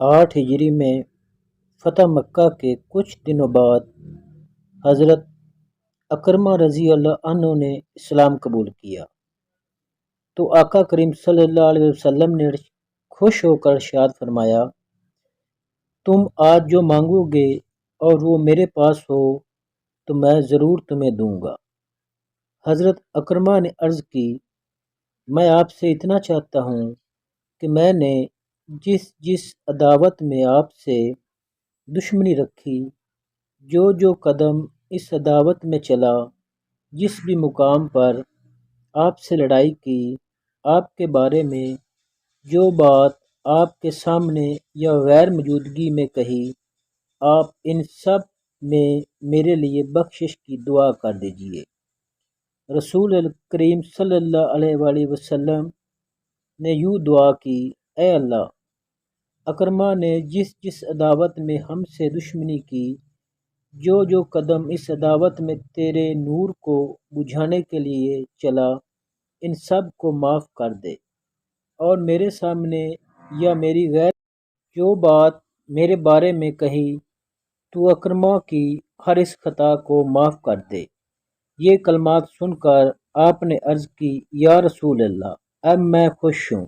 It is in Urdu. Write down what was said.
8 ہجری میں فتح مکہ کے کچھ دنوں بعد حضرت اکرمہ رضی اللہ عنہ نے اسلام قبول کیا تو آقا کریم صلی اللہ علیہ وسلم نے خوش ہو کر ارشاد فرمایا، تم آج جو مانگو گے اور وہ میرے پاس ہو تو میں ضرور تمہیں دوں گا۔ حضرت اکرمہ نے عرض کی، میں آپ سے اتنا چاہتا ہوں کہ میں نے جس جس عداوت میں آپ سے دشمنی رکھی، جو قدم اس عداوت میں چلا، جس بھی مقام پر آپ سے لڑائی کی، آپ کے بارے میں جو بات آپ کے سامنے یا غیر موجودگی میں کہی، آپ ان سب میں میرے لیے بخشش کی دعا کر دیجیے۔ رسول کریم صلی اللہ علیہ وآلہ وسلم نے یوں دعا کی، اے اللہ، اکرمہ نے جس جس عداوت میں ہم سے دشمنی کی، جو قدم اس عداوت میں تیرے نور کو بجھانے کے لیے چلا، ان سب کو معاف کر دے، اور میرے سامنے یا میری غیر جو بات میرے بارے میں کہی تو اکرمہ کی ہر اس خطا کو معاف کر دے۔ یہ کلمات سن کر آپ نے عرض کی، یا رسول اللہ، اب میں خوش ہوں۔